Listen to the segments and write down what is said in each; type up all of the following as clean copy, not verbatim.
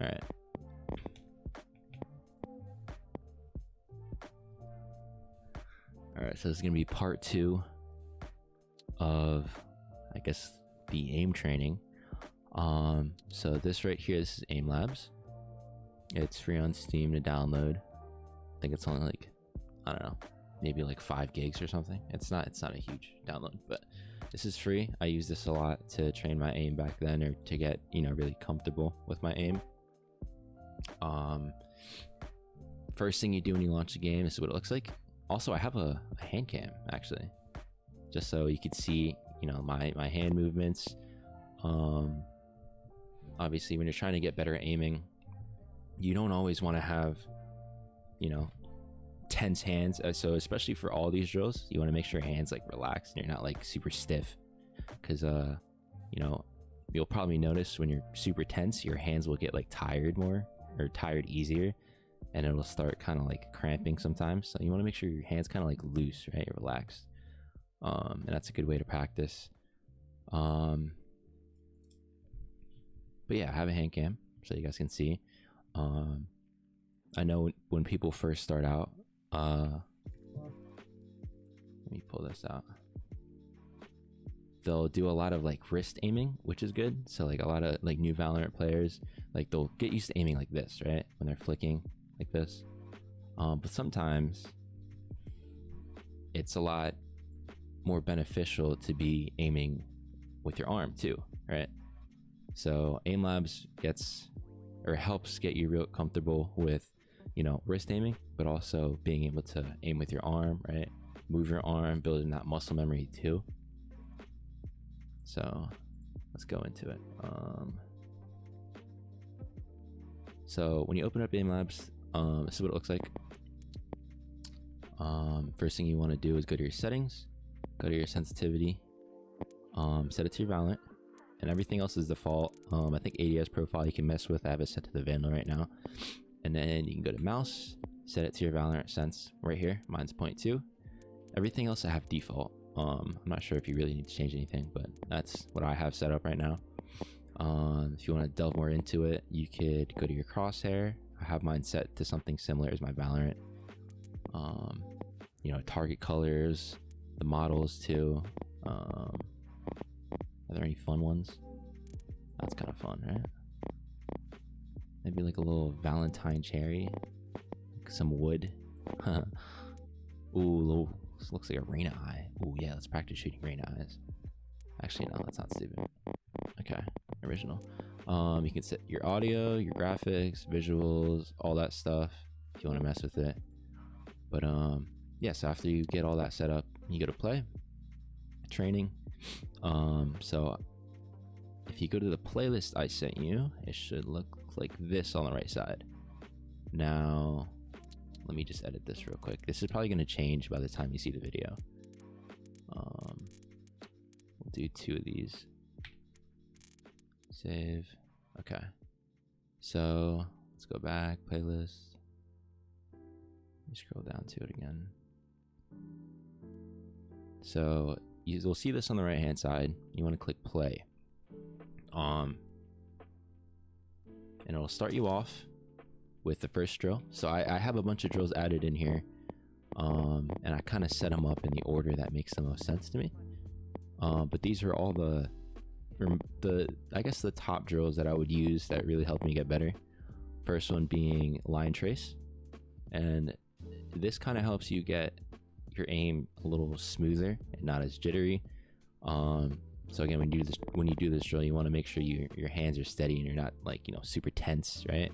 All right. All right, so this is gonna be part 2 of, I guess, the aim training. So this right here, this is aimlabs. It's free on Steam to download. I think it's only like, I don't know, maybe like 5 gigs or something. It's not a huge download, but this is free. I use this a lot to train my aim back then, or to get, you know, really comfortable with my aim. First thing you do when you launch the game, this is what it looks like. Also, I have a hand cam, actually, just so you could see, you know, my hand movements. Obviously, when you're trying to get better at aiming, you don't always want to have, you know, tense hands. So especially for all these drills, you want to make sure your hands like relaxed and you're not like super stiff, because you know, you'll probably notice when you're super tense, your hands will get like tired more, or tired easier, and it'll start kind of like cramping sometimes. So you want to make sure your hands kind of like loose, right? You're relaxed. And that's a good way to practice. But yeah, I have a hand cam so you guys can see. I know when people first start out, let me pull this out. They'll do a lot of like wrist aiming, which is good. So like a lot of like new Valorant players, like they'll get used to aiming like this, right? When they're flicking like this. But sometimes it's a lot more beneficial to be aiming with your arm too, right? So aimlabs helps get you real comfortable with, you know, wrist aiming, but also being able to aim with your arm, right? Move your arm, building that muscle memory too. So let's go into it. So when you open up aimlabs, this is what it looks like. First thing you want to do is go to your settings, go to your sensitivity, set it to your Valorant, and everything else is default. I think ADS profile you can mess with. I have it set to the vanilla right now. And then you can go to mouse, set it to your Valorant sense right here. Mine's 0.2. Everything else I have default. I'm not sure if you really need to change anything, but that's what I have set up right now. If you want to delve more into it, you could go to your crosshair. I have mine set to something similar as my Valorant. You know, target colors, the models too. Are there any fun ones? That's kind of fun, right? Maybe like a little Valentine cherry, some wood. Ooh, this looks like a Reyna eye. Ooh, yeah, let's practice shooting Reyna eyes. Actually, no, that's not stupid. Okay, original. You can set your audio, your graphics, visuals, all that stuff if you want to mess with it. But yeah, so after you get all that set up, you go to play training. So if you go to the playlist I sent you, it should look like this on the right side. Now let me just edit this real quick. This is probably going to change by the time you see the video. We'll do 2 of these. Save. Okay, so let's go back, playlist. Let me scroll down to it again. So you'll see this on the right hand side. You want to click play, and it'll start you off with the first drill. So I have a bunch of drills added in here, and I kind of set them up in the order that makes the most sense to me. But these are all the I guess the top drills that I would use that really help me get better. First one being line trace, and this kind of helps you get your aim a little smoother and not as jittery. So again, when you do this drill, you want to make sure your hands are steady and you're not like, you know, super tense, right?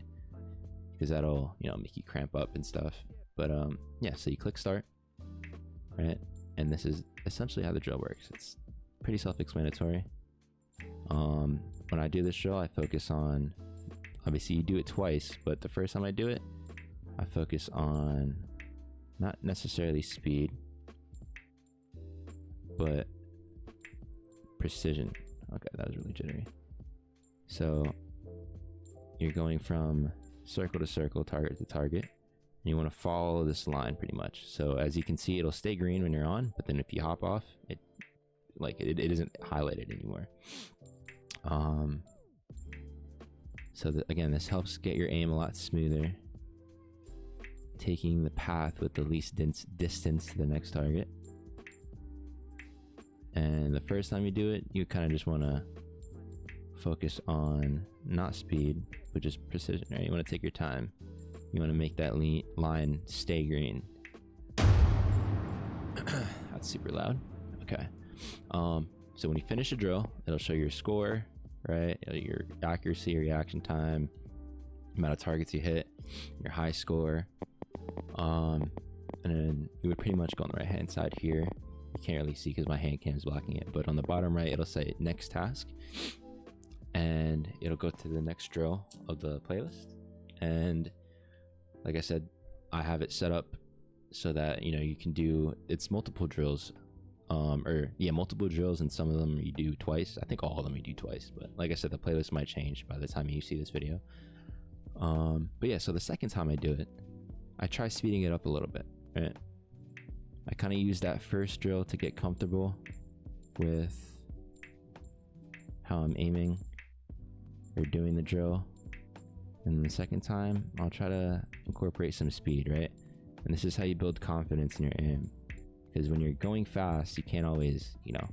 Because that'll, you know, make you cramp up and stuff. But yeah, so you click start, right? And this is essentially how the drill works. It's pretty self-explanatory. When I do this drill, I focus on, obviously you do it twice, but the first time I do it, I focus on not necessarily speed, but precision. Okay, that was really jittery. So you're going from circle to circle, target to target, and you want to follow this line pretty much. So as you can see, it'll stay green when you're on, but then if you hop off, it isn't highlighted anymore. So that, again, this helps get your aim a lot smoother, taking the path with the least distance to the next target. And the first time you do it, you kind of just want to focus on not speed, but just precision, right? You want to take your time. You want to make that line stay green. That's super loud. Okay. So when you finish a drill, it'll show your score, right? Your accuracy, your reaction time, amount of targets you hit, your high score. And then you would pretty much go on the right hand side here. You can't really see because my hand cam is blocking it, but on the bottom right, it'll say next task, and it'll go to the next drill of the playlist. And like I said, I have it set up so that, you know, you can do, it's multiple drills, multiple drills, and some of them you do twice. I think all of them you do twice, but like I said, the playlist might change by the time you see this video. But yeah, so the second time I do it, I try speeding it up a little bit, right? I kind of use that first drill to get comfortable with how I'm aiming or doing the drill. And the second time, I'll try to incorporate some speed, right? And this is how you build confidence in your aim. Because when you're going fast, you can't always, you know,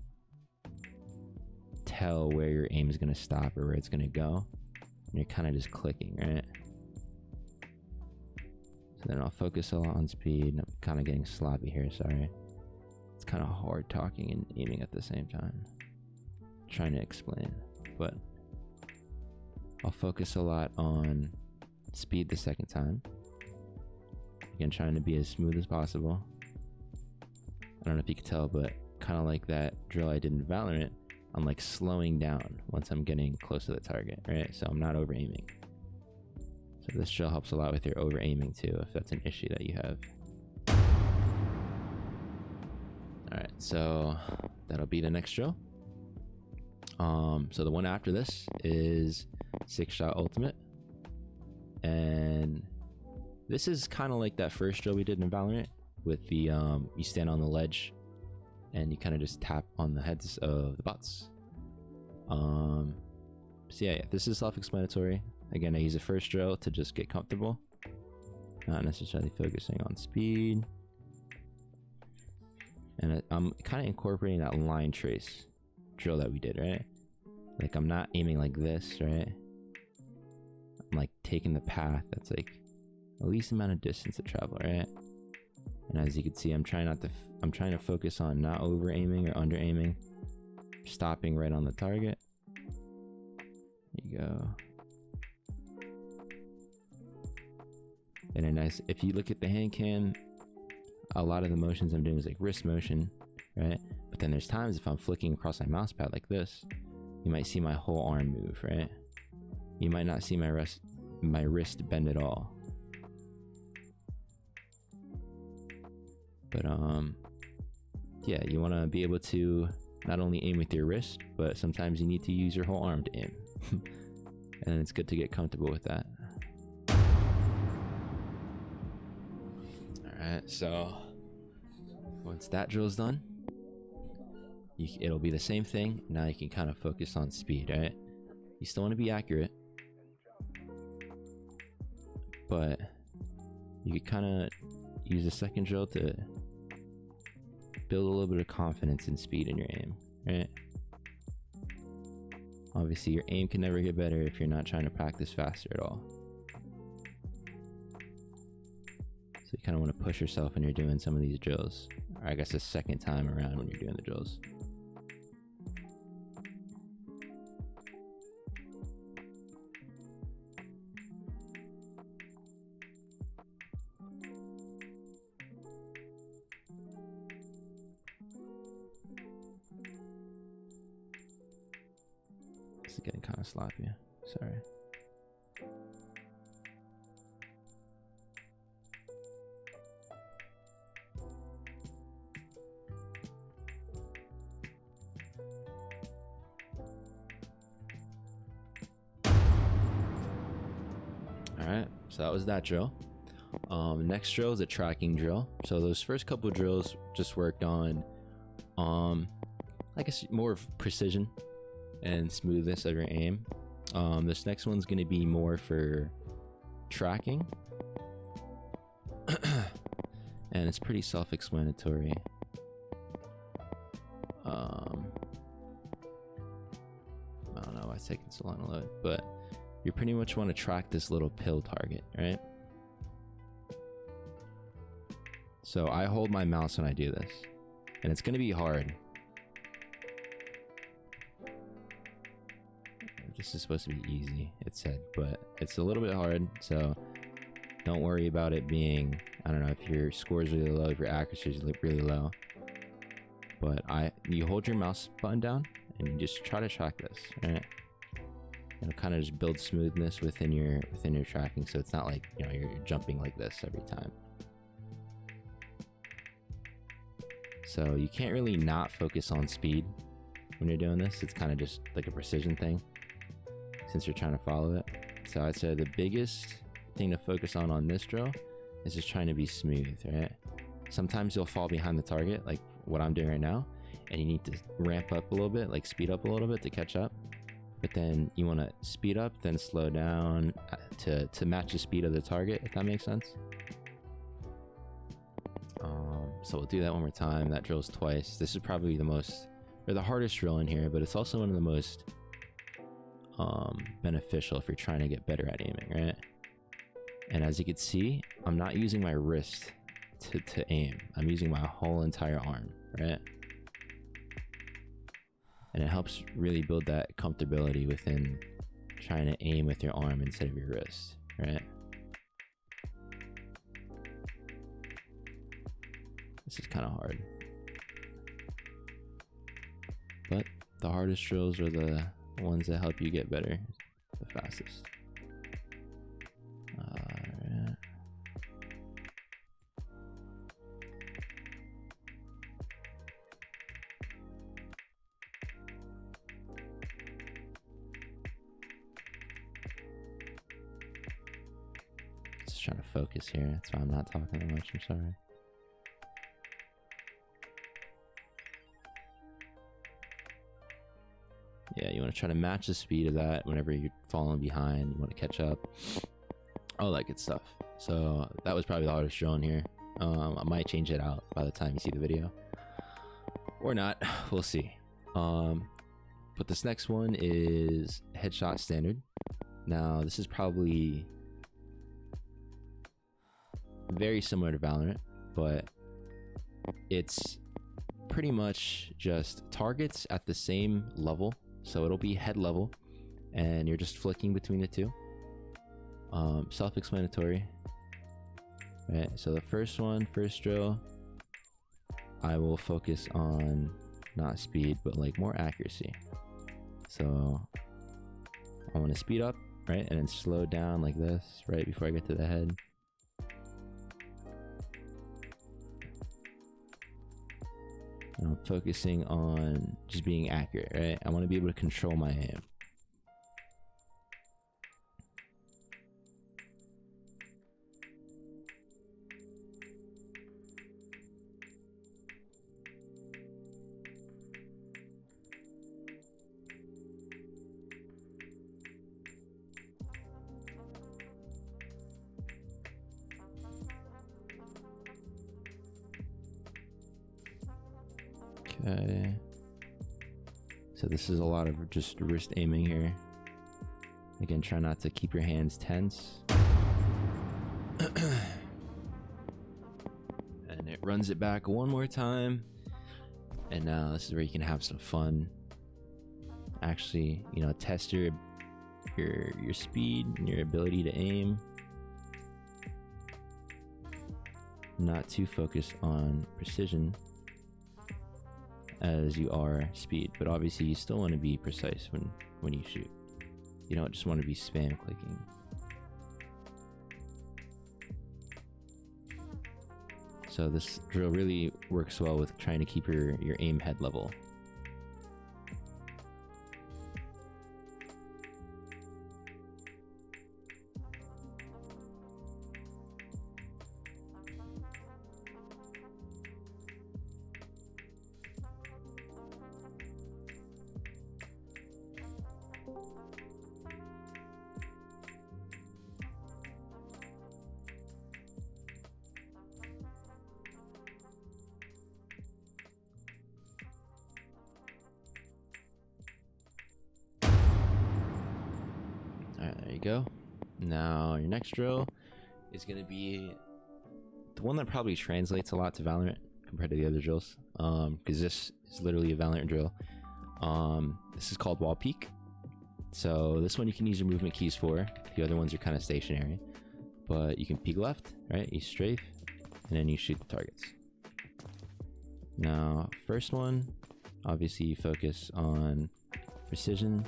tell where your aim is going to stop or where it's going to go. And you're kind of just clicking, right? So then I'll focus a lot on speed. I'm kind of getting sloppy here, sorry. It's kind of hard talking and aiming at the same time. Trying to explain, but I'll focus a lot on speed the second time. Again, trying to be as smooth as possible. I don't know if you could tell, but kind of like that drill I did in Valorant, I'm like slowing down once I'm getting close to the target, right? So I'm not over aiming. So this drill helps a lot with your over aiming too, if that's an issue that you have. Alright, so that'll be the next drill. So the one after this is Sixshot Ultimate. And this is kind of like that first drill we did in Valorant with the, you stand on the ledge and you kind of just tap on the heads of the bots. So yeah, this is self-explanatory. Again, I use the first drill to just get comfortable, not necessarily focusing on speed. And I'm kind of incorporating that line trace drill that we did, right? Like I'm not aiming like this, right? I'm like taking the path that's like the least amount of distance to travel, right? And as you can see, I'm trying to focus on not over aiming or under aiming, stopping right on the target. There you go. And then if you look at the hand cam, a lot of the motions I'm doing is like wrist motion, right? But then there's times if I'm flicking across my mouse pad like this, you might see my whole arm move, right? You might not see my wrist bend at all. But yeah, you want to be able to not only aim with your wrist, but sometimes you need to use your whole arm to aim. And it's good to get comfortable with that. Alright, so once that drill's done, it'll be the same thing. Now you can kind of focus on speed, right? You still want to be accurate, but you could kind of use a second drill to build a little bit of confidence and speed in your aim, right? Obviously, your aim can never get better if you're not trying to practice faster at all. So you kind of want to push yourself when you're doing some of these drills, or I guess the second time around when you're doing the drills. This is getting kind of sloppy, sorry. Alright, so that was that drill. Next drill is a tracking drill. So those first couple drills just worked on, I guess more of precision and smoothness of your aim. This next one's going to be more for tracking. And it's pretty self-explanatory. I don't know why it's taking so long to load, but you pretty much want to track this little pill target, right? So I hold my mouse when I do this, and it's going to be hard. This is supposed to be easy, it said, but it's a little bit hard, so don't worry about it being, I don't know, if your score is really low, if your accuracy is really low. But you hold your mouse button down, and you just try to track this, right? It'll kind of just build smoothness within your tracking, so it's not like, you know, you're jumping like this every time. So you can't really not focus on speed when you're doing this. It's kind of just like a precision thing, since you're trying to follow it. So I'd say the biggest thing to focus on this drill is just trying to be smooth, right? Sometimes you'll fall behind the target, like what I'm doing right now, and you need to ramp up a little bit, like speed up a little bit to catch up. But then you want to speed up, then slow down to match the speed of the target, if that makes sense. So we'll do that one more time. That drill's twice. This is probably the hardest drill in here, but it's also one of the most beneficial if you're trying to get better at aiming, right? And as you can see, I'm not using my wrist to aim. I'm using my whole entire arm, right? And it helps really build that comfortability within trying to aim with your arm instead of your wrist, right? This is kind of hard. But the hardest drills are the ones that help you get better the fastest. Alright. Just trying to focus here. That's why I'm not talking that much. I'm sorry. Yeah, you want to try to match the speed of that whenever you're falling behind. You want to catch up. All that good stuff. So that was probably the hardest drill in here. I might change it out by the time you see the video. Or not. We'll see. But this next one is headshot standard. Now, this is probably very similar to Valorant, but it's pretty much just targets at the same level. So it'll be head level, and you're just flicking between the two. Self-explanatory. Right, so the first drill, I will focus on not speed, but like more accuracy. So I want to speed up, right, and then slow down like this, right before I get to the head. And I'm focusing on just being accurate, right? I want to be able to control my aim. Okay, so this is a lot of just wrist aiming here. Again, try not to keep your hands tense. And it runs it back one more time. And now this is where you can have some fun. Actually, you know, test your speed and your ability to aim. Not too focused on precision as you are speed, but obviously you still want to be precise when you shoot. You don't just want to be spam clicking. So this drill really works well with trying to keep your aim head level. go. Now your next drill is going to be the one that probably translates a lot to Valorant compared to the other drills, because this is literally a Valorant drill. This is called wall peek. So this one you can use your movement keys for. The other ones are kind of stationary, but you can peek left, right? You strafe, and then you shoot the targets. Now, first one, obviously you focus on precision,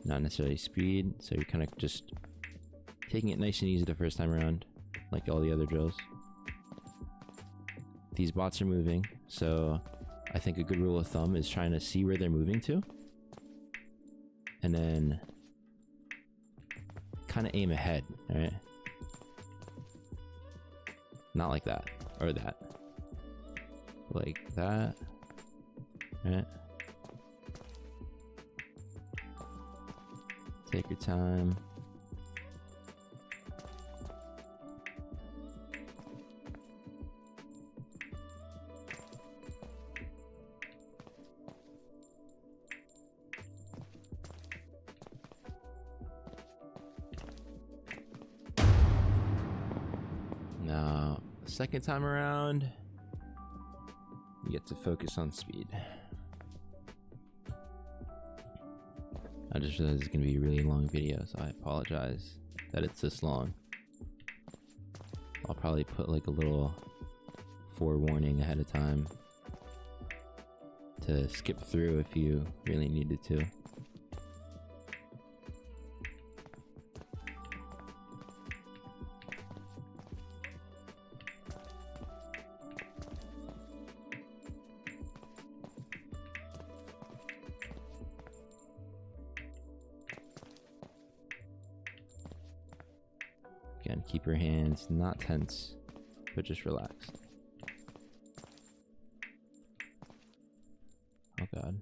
not necessarily speed. So you're kind of just taking it nice and easy the first time around, like all the other drills. These bots are moving, so I think a good rule of thumb is trying to see where they're moving to, and then kind of aim ahead, alright? Not like that, or that. Like that, right? Take your time. Now, the second time around, you get to focus on speed. I just realized it's going to be a really long video, so I apologize that it's this long. I'll probably put like a little forewarning ahead of time to skip through if you really needed to. Again, keep your hands not tense, but just relaxed. Oh god.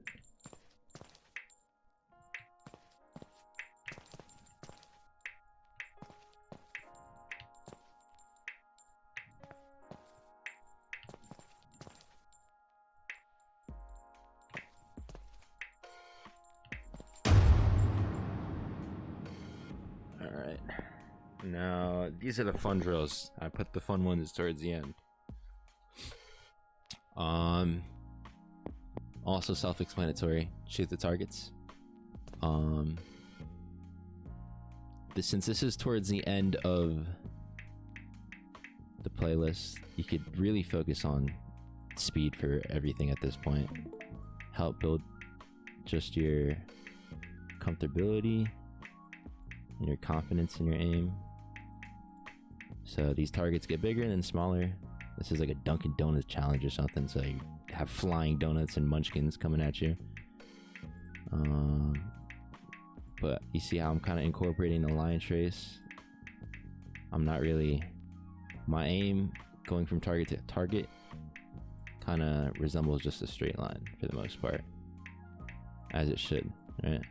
Alright. Now, these are the fun drills. I put the fun ones towards the end. Also self-explanatory. Shoot the targets. Since this is towards the end of the playlist, you could really focus on speed for everything at this point. Help build just your comfortability and your confidence in your aim. So these targets get bigger and then smaller. This is like a Dunkin' Donuts challenge or something, so you have flying donuts and munchkins coming at you. But you see how I'm kind of incorporating the line trace. I'm not really... My aim going from target to target kind of resembles just a straight line for the most part. As it should, right?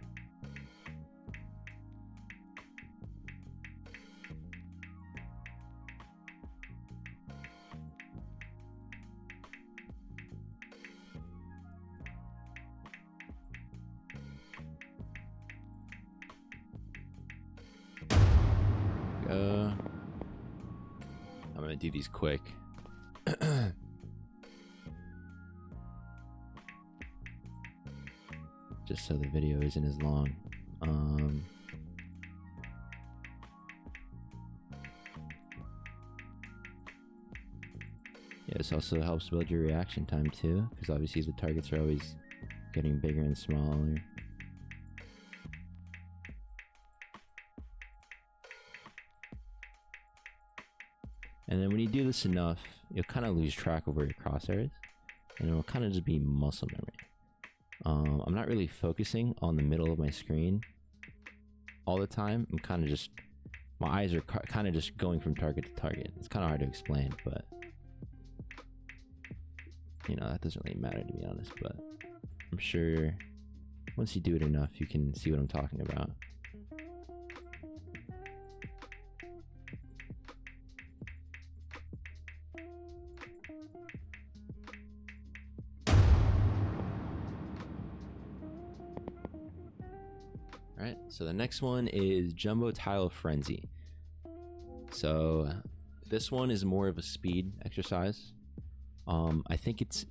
I'm gonna do these quick. Just so the video isn't as long. Yeah, this also helps build your reaction time too, because obviously the targets are always getting bigger and smaller. And then when you do this enough, you'll kind of lose track of where your crosshair is, and it'll kind of just be muscle memory. I'm not really focusing on the middle of my screen all the time. I'm kind of just, my eyes are kind of just going from target to target. It's kind of hard to explain, but you know, that doesn't really matter to be honest, but I'm sure once you do it enough, you can see what I'm talking about. Alright, so the next one is Jumbo Tile Frenzy. So this one is more of a speed exercise. I think it's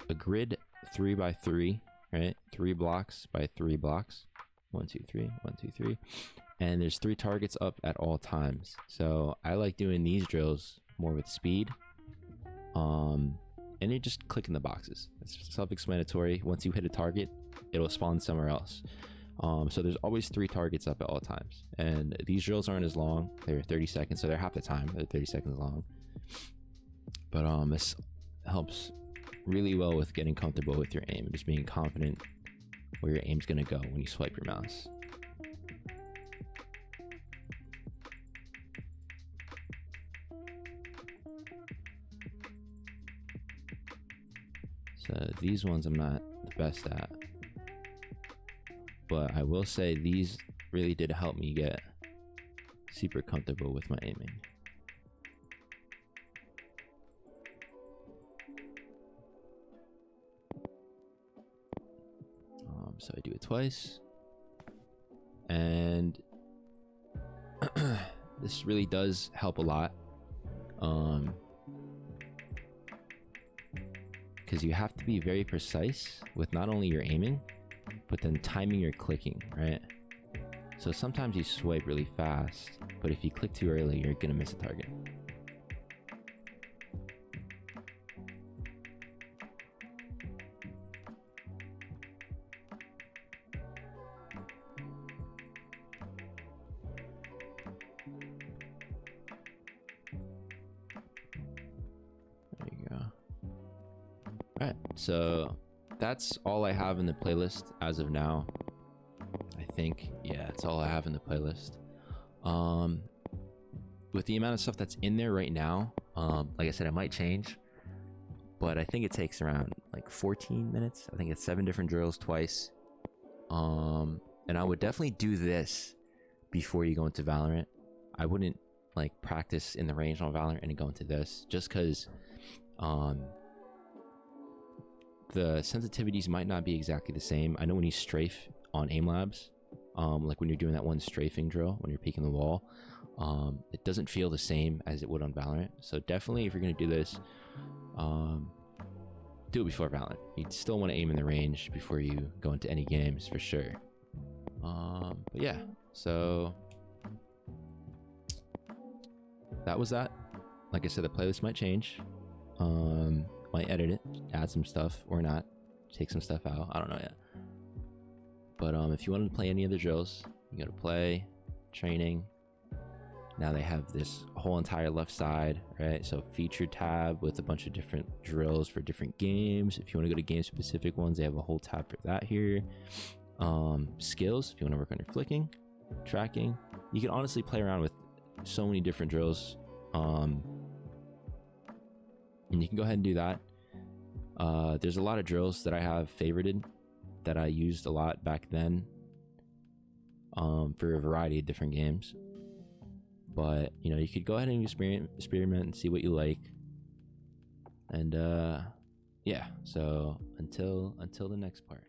a grid 3x3, right? 3 blocks by 3 blocks. 1, 2, 3, 1, 2, 3. And there's 3 targets up at all times. So I like doing these drills more with speed. And you're just clicking the boxes. It's self-explanatory. Once you hit a target, it'll spawn somewhere else. So there's always 3 targets up at all times. And these drills aren't as long. They're 30 seconds, so they're half the time. They're 30 seconds long. But this helps really well with getting comfortable with your aim and just being confident where your aim's gonna go when you swipe your mouse. So these ones I'm not the best at, but I will say these really did help me get super comfortable with my aiming. So I do it twice, and this really does help a lot, because you have to be very precise with not only your aiming, but then timing your clicking, right? So sometimes you swipe really fast, but if you click too early, you're gonna miss a target. Alright, so that's all I have in the playlist as of now. I think, yeah, that's all I have in the playlist. With the amount of stuff that's in there right now, like I said, it might change, but I think it takes around like 14 minutes. I think it's 7 different drills twice. And I would definitely do this before you go into Valorant. I wouldn't like practice in the range on Valorant and go into this, just because the sensitivities might not be exactly the same. I know when you strafe on aimlabs, like when you're doing that one strafing drill, when you're peeking the wall, it doesn't feel the same as it would on Valorant. So definitely, if you're going to do this, do it before Valorant. You'd still want to aim in the range before you go into any games for sure. But yeah, so that was that. Like I said, the playlist might change. Might edit it, add some stuff or not, take some stuff out. I don't know yet. But if you wanted to play any of the drills, you go to play, training. Now they have this whole entire left side, right? So featured tab with a bunch of different drills for different games. If you want to go to game specific ones, they have a whole tab for that here. Skills, if you want to work on your flicking, tracking. You can honestly play around with so many different drills. And you can go ahead and do that. There's a lot of drills that I have favorited that I used a lot back then, for a variety of different games. But you know, you could go ahead and experiment and see what you like. And yeah, so until the next part.